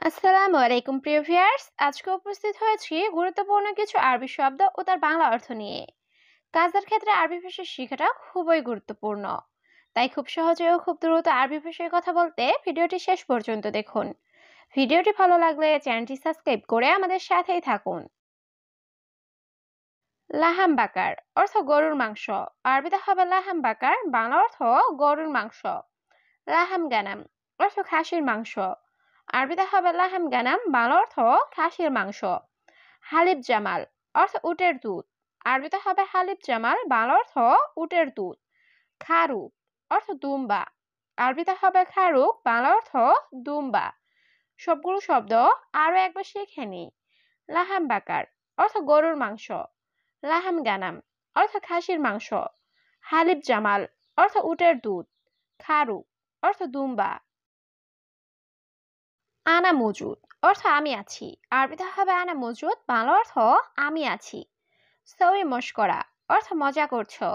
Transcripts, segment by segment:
আসসালামু আলাইকুম প্রিয় ভিউয়ার্স, আজকে উপস্থিত হয়েছি গুরুত্বপূর্ণ কিছু আরবি শব্দ ও তার বাংলা অর্থ নিয়ে। কাজের ক্ষেত্রে আরবি ভাষা শেখাটা খুবই গুরুত্বপূর্ণ, তাই খুব সহজে ও খুব দ্রুত আরবি ভাষায় কথা বলতে ভিডিওটি শেষ পর্যন্ত দেখুন। ভিডিওটি ভালো লাগলে চ্যানেলটি সাবস্ক্রাইব করে আমাদের সাথেই থাকুন। লাহাম বাকার অর্থ গরুর মাংস। আরবিতে হবে লাহাম বাকার, বাংলা অর্থ গরুর মাংস। লাহাম গানাম অর্থ খাসির মাংস। আরবিতে হবে লাহাম গানাম, বাংলা অর্থ খাসির মাংস। হালিব জামাল অর্থ উটের দুধ। আরবিতে হবে হালিব জামাল, বাংলা অর্থ উটের দুধ। খারুক অর্থ দুম্বা। আরবিতে হবে খারুক, বাংলা অর্থ দুম্বা। সবগুলো শব্দ আরো একবার শিখে নি। লাহাম বাকার অর্থ গরুর মাংস। লাহাম গানাম অর্থ খাসির মাংস। হালিব জামাল অর্থ উটের দুধ। খারুক অর্থ দুম্বা। আনা মজুদ অর্থ আমি আছি। আরবিতে হবে আনা মজুদ, বাংলা অর্থ আমি আছি। সউই মশকরা অর্থ মজা করছো।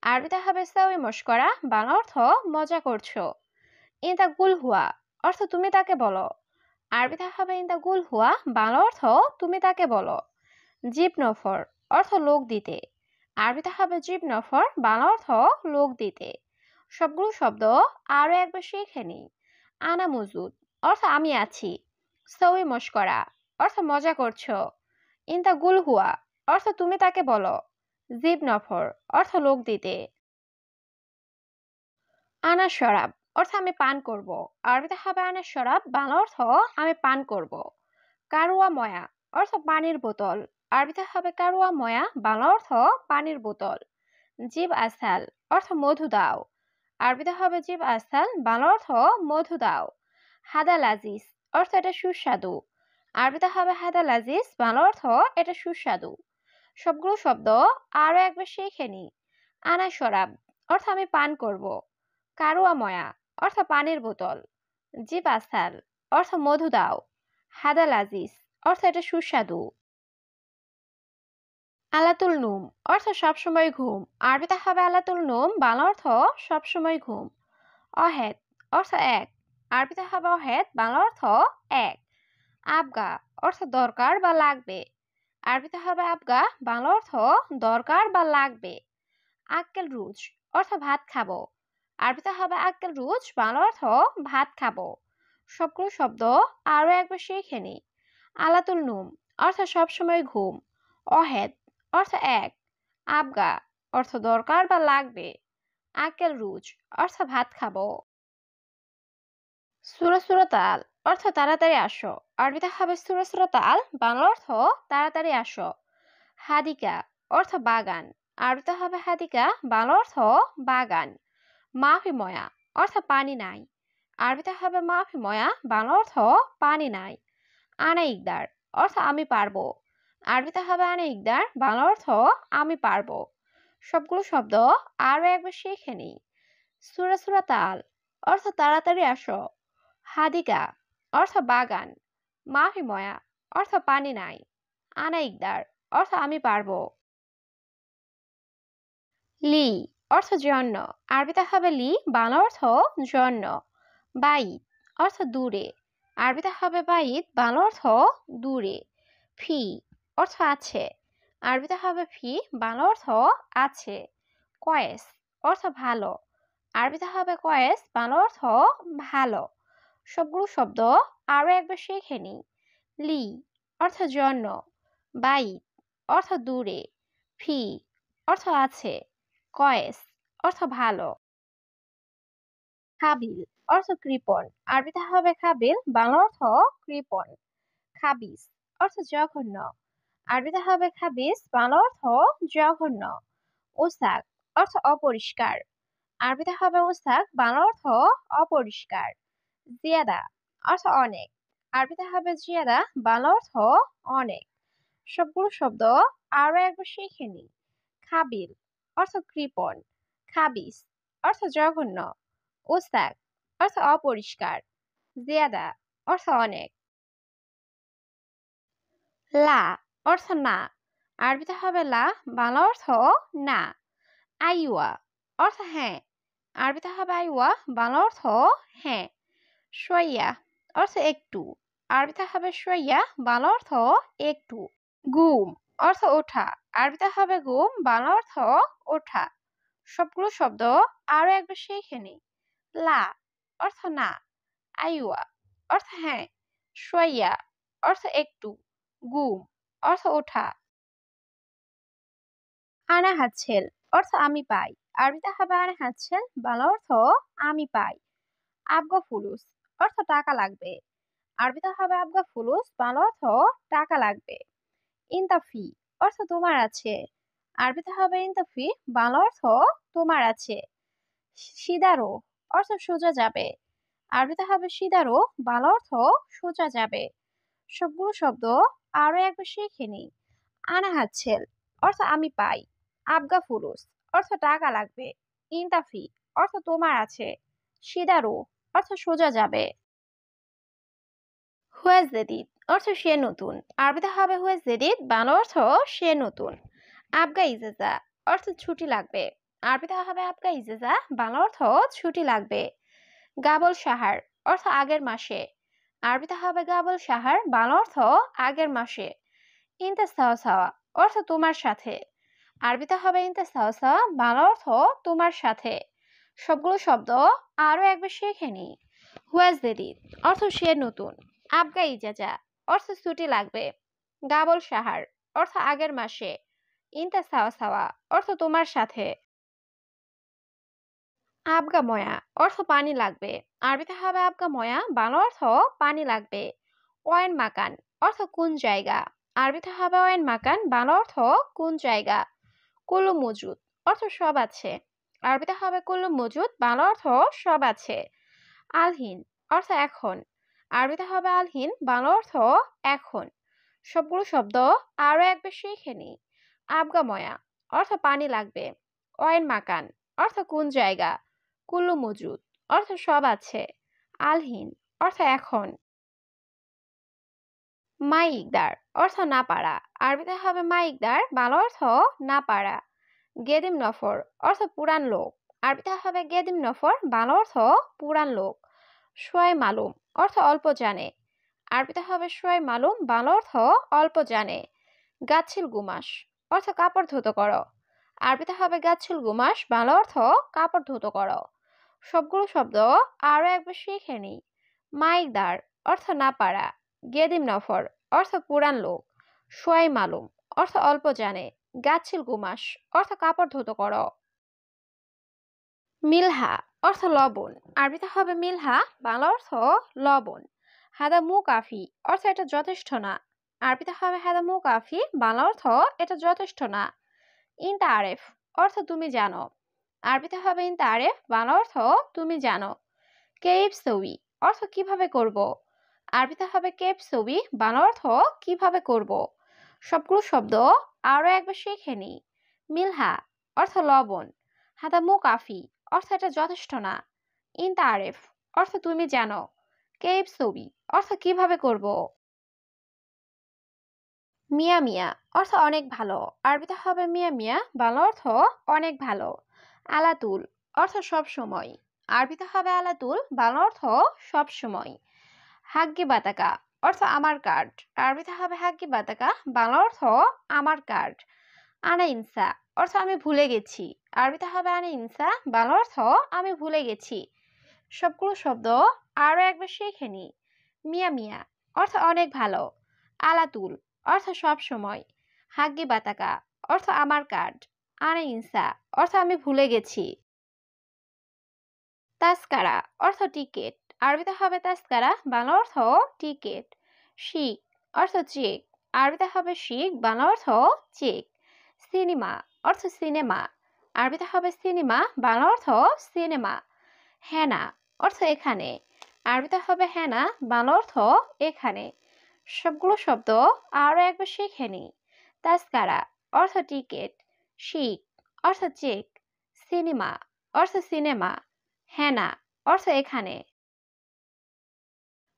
আরবিতে হবে সউই মশকরা, বাংলা অর্থ মজা করছো। ইনতা গুল হুয়া অর্থ তুমি তাকে বলো। আরবিতে হবে ইনতা গুল হুয়া, বাংলা অর্থ তুমি তাকে বলো। জিব নফর অর্থ লোক দিতে। আরবিতে হবে জিব নফর, বাংলা অর্থ লোক দিতে। সবগুলো শব্দ আরো একবার শিখে নিই। আনা মজুদ অর্থ আমি আছি। সউই মশকরা অর্থ মজা করছো। ইনতা গুল হুয়া অর্থ তুমি তাকে বলো। জিব নফর অর্থ লোক দিতে। আনা শরাব অর্থ আমি পান করব। আরবিতে হবে আনা শরাব, বাংলা অর্থ আমি পান করব। কারুয়া ময়া অর্থ পানির বোতল। আরবিতে হবে কারুয়া ময়া, বাংলা অর্থ পানির বোতল। জিব আসাল অর্থ মধু দাও। আরবিতে হবে জিব আসাল, বাংলা অর্থ মধু দাও। হাদা লাজিজ অর্থ এটা সুস্বাদু। আরবিতে হবে হাদা লাজিজ, বাংলা অর্থ এটা সুস্বাদু। সবগুলো শব্দ আরো একবার শিখে নি। আনা শরাব অর্থ আমি পান করব। কারুয়া ময়া অর্থ পানির বোতল। জিব আসাল অর্থ মধু দাও। হাদা লাজিজ অর্থ এটা সুস্বাদু। আলাতুল নুম অর্থ সবসময় ঘুম। আরবিতে হবে আলাতুল নুম, বাংলা অর্থ সবসময় ঘুম। অহেদ অর্থ এক। আরবিতে হবে অহেদ, বাংলা অর্থ এক। আবগা অর্থ দরকার বা লাগবে। আরবিতে হবে আবগা, বাংলা অর্থ দরকার বা লাগবে। আক্কেল রুজ অর্থ ভাত খাবো। আরবিতে হবে আক্কেল রুজ, বাংলা অর্থ ভাত খাবো। সবগুলো শব্দ আরো একবার শিখে নি। আলাতুল নুম অর্থ সবসময় ঘুম। অহেদ অর্থ এক। আবগা অর্থ দরকার বা লাগবে। আক্কেল রুজ অর্থ ভাত খাবো। সুরা সুরা তাল অর্থ তাড়াতাড়ি আসো। আরবিতে হবে সুরা সুরা তাল, বাংলা অর্থ তাড়াতাড়ি আসো। হাদিকা অর্থ বাগান। আরবিতে হবে হাদিকা, বাংলা অর্থ বাগান। মাফি ময়া অর্থ পানি নাই। আরবিতে হবে মাফি ময়া, বাংলা অর্থ পানি নাই। আনা ইকদার অর্থ আমি পারবো। আরবিতে হবে আনা ইকদার, বাংলা অর্থ আমি পারবো। সবগুলো শব্দ আরো একবার শিখে নিই। সুরা সুরা তাল অর্থ তাড়াতাড়ি আসো। হাদিকা অর্থ বাগান। মাফি ময়া অর্থ পানি নাই। আনা ইকদার অর্থ আমি পারবো। লি অর্থ জন্য। আরবিতে হবে লি, বাংলা অর্থ জন্য। বাইত অর্থ দূরে। আরবিতে হবে বাইত, বাংলা অর্থ দূরে। ফি অর্থ আছে। আরবিতে হবে ফি, বাংলা অর্থ আছে। কয়েস অর্থ ভালো। আরবিতে হবে কয়েস, বাংলা অর্থ ভালো। সবগুলো শব্দ আরো একবার শিখে নি। লি অর্থ জন্য। বাইত অর্থ দূরে। ফি অর্থ আছে। কয়েস অর্থ ভালো। খাবিল অর্থ কৃপণ। আরবিতে হবে খাবিল, বাংলা অর্থ কৃপণ। খাবিস অর্থ জঘন্য। আরবিতে হবে খাবিস, বাংলা অর্থ জঘন্য। ওসাক অর্থ অপরিষ্কার। আরবিতে হবে ওসাক, বাংলা অর্থ অপরিষ্কার। জিয়াদা অর্থ অনেক। আরবিতে হবে জিয়াদা, বাংলা অর্থ অনেক। সবগুলো শব্দ আরো একবার শিখে নি। খাবিল অর্থ কৃপণ। খাবিস অর্থ জঘন্য। ওস্তাক অর্থ অপরিষ্কার। জিয়াদা অর্থ অনেক। লা অর্থ না। আরবিতে হবে লা, বাংলা অর্থ না। আইওয়া অর্থ হ্যাঁ। আরবিতে হবে আইওয়া, বাংলা অর্থ হ্যাঁ। শোয়া অর্থ একটু। আরবিতে হবে শুয়াইয়া, বাংলা অর্থ একটু। গুম অর্থ ওঠা, আরবিতে হবে গুম, বাংলা অর্থ ওঠা। সবগুলো শব্দ আরো একবার শিখে নিই। লা অর্থ না, আইওয়া অর্থ হ্যাঁ, শুয়াইয়া অর্থ একটু, গুম অর্থ ওঠা। আনা হাতছেল অর্থ আমি পাই, আরবিতে হবে আনা হাতছেল, বাংলা অর্থ আমি পাই। আবগা ফুলুস অর্থ টাকা লাগবে, আরবিতে হবে আবগা ফুলুস, বাংলা অর্থ টাকা লাগবে। ইনতাফি অর্থ তোমার আছে, আরবিতে হবে ইনতাফি, বাংলা অর্থ তোমার আছে। সিদারো অর্থ সোজা যাবে, আরবিতে হবে সিদারো, বাংলা অর্থ সোজা যাবে। সবগুলো শব্দ আরো একবার শিখে নিই। আনা হাতছেল অর্থ আমি পাই, আবগা ফুরুস অর্থ টাকা লাগবে, ইনতাফি অর্থ তোমার আছে, সিদারো অর্থ সোজা যাবে। হুয়াজ জেদিদ অর্থ সে নতুন, আরবিতে হবে হুয়াজ জেদিদ, বাংলা অর্থ সে নতুন। আবগা ইজাজা অর্থ ছুটি লাগবে, আরবিতে হবে আবগা ইজাজা, বাংলা অর্থ ছুটি লাগবে। গাবল সাহার অর্থ আগের মাসে, আরবিতে হবে গাবল সাহার, বাংলা অর্থ আগের মাসে। ইনতা সাওয়া সাওয়া অর্থ তোমার সাথে, আরবিতে হবে ইনতা সাওয়া সাওয়া, বাংলা অর্থ তোমার সাথে। সবগুলো শব্দ আরো একবার শিখে নিই। হুয়াজ জেদিদ অর্থ সে নতুন, আবগা ইজাজা অর্থ ছুটি লাগবে, গাবল সাহার অর্থ আগের মাসে, ইনতা সাওয়া সাওয়া অর্থ তোমার সাথে। আবগা ময়া অর্থ পানি লাগবে, আরবিতে হবে আবগা ময়া, বাংলা অর্থ পানি লাগবে। ওয়েন মাকান অর্থ কোন জায়গা, আরবিতে হবে ওয়েন মাকান, বাংলা অর্থ কোন জায়গা। কুল্লু মজুদ অর্থ সব আছে, আরবিতে হবে কুল্লু মজুদ, বাংলা অর্থ সব আছে। আলহিন অর্থ এখন, আরবিতে হবে আলহিন, বাংলা অর্থ এখন। সবগুলো শব্দ আরো একবার শিখে নিই। আবগা ময়া অর্থ পানি লাগবে, ওয়েন মাকান অর্থ কোন জায়গা, কুল্লু মজুদ অর্থ সব আছে, আলহিন অর্থ এখন। মাই ইকদার অর্থ না পারা, আরবিতে হবে মাই ইকদার, বাংলা অর্থ না পারা। গেদিম নফর অর্থ পুরান লোক, আরবিতে হবে গেদিম নফর, বাংলা অর্থ পুরান লোক। সোয়াই মালুম অর্থ অল্প জানে, আরবিতে হবে সোয়াই মালুম, বাংলা অর্থ অল্প জানে। গাছিল গুমাস অর্থ কাপড় ধুতো করো, আরবিতে হবে গাছিল গুমাস, বাংলা অর্থ কাপড় ধুতো করো। সবগুলো শব্দ আরো একবার শিখে নিই। মাইকদার অর্থ না পারা, গেদিম নফর অর্থ পুরান লোক, সোয়াই মালুম অর্থ অল্প জানে, গাছিল গুমাস অর্থ কাপড় ধুতো করো। মিলহা অর্থ লবণ, আরবিতে হবে মিলহা, বাংলা অর্থ লবণ। হাদা মু কাফি অর্থ এটা যথেষ্ট না, আরবিতে হবে হাদা মু কাফি, বাংলা অর্থ এটা যথেষ্ট না। ইনতা আরেফ অর্থ তুমি জানো, আরবিতে হবে ইনতা আরেফ, বাংলা অর্থ তুমি জানো। কেইফ সবি অর্থ কিভাবে করব, আরবিতে হবে কেপ সবি, বাংলা অর্থ কিভাবে করব। সবগুলো শব্দ আরো একবার শিখে নিই। মিলহা অর্থ লবণ, হাদা মু কাফি অর্থ এটা যথেষ্ট না, ইনতা আরেফ অর্থ তুমি জানো, কেপ সবি অর্থ কিভাবে করব। মিয়া মিয়া অর্থ অনেক ভালো, আরবিতে হবে মিয়া মিয়া, বাংলা অর্থ অনেক ভালো। আলাতুল অর্থ সব সময়, আরবিতে হবে আলাতুল, বাংলা অর্থ সব সময়। হাগ্গি বাতাকা অর্থ আমার কার্ড, আরবিতে হবে হাগ্গি বাতাকা, বাংলা অর্থ আমার কার্ড। আনা ইনসা অর্থ আমি ভুলে গেছি, আরবিতে হবে আনা ইনসা, বাংলা অর্থ আমি ভুলে গেছি। সবগুলো শব্দ আরো একবার শিখে নিই। মিয়া মিয়া অর্থ অনেক ভালো, আলাতুল অর্থ সব সময়, হাগ্গি বাতাকা অর্থ আমার কার্ড, আনা ইনসা অর্থ আমি ভুলে গেছি। তাস্কারা অর্থ টিকেট, আরবিতে হবে তাস্কারা, বাংলা অর্থ টিকেট। শিক অর্থ চেক, আরবিতে হবে শিক, বাংলা অর্থ চেক। সিনেমা অর্থ সিনেমা, আরবিতে হবে সিনেমা, বাংলা অর্থ সিনেমা। হেনা অর্থ এখানে, আরবিতে হবে হেনা, বাংলা অর্থ এখানে। সবগুলো শব্দ আরো একবার শিখে নিই। তাস্কারা অর্থ টিকেট, শিক অর্থ চেক, সিনেমা অর্থ সিনেমা, হেনা অর্থ এখানে।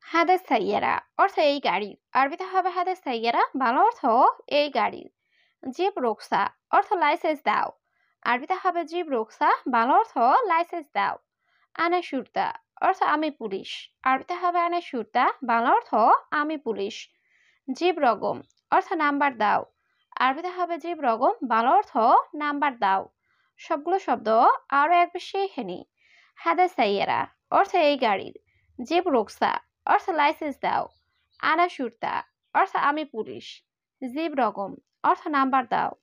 হাদাস সাইয়ারা অর্থ এই গাড়ির, আরবিতে হবে হাদাস সাইয়ারা, বাংলা অর্থ এই গাড়ির। জিপ রোকসা অর্থ লাইসেন্স দাও, আরবিতে হবে জিপ রোকসা, বাংলা অর্থ লাইসেন্স দাও। আনা সুরতা অর্থ আমি পুলিশ। আরবিতে হবে আনা শুরতা, বাংলা অর্থ আমি পুলিশ। জিব রগম অর্থ নাম্বার দাও। আরবিতে হবে জিব রগম, বাংলা অর্থ নাম্বার দাও। সবগুলো শব্দ আরো একবার শিখে নি। হাদা সাইয়েরা অর্থ এই গাড়ির। জিব রোকসা অর্থ লাইসেন্স দাও। আনা শুরতা অর্থ আমি পুলিশ। জিব রগম অর্থ নাম্বার দাও।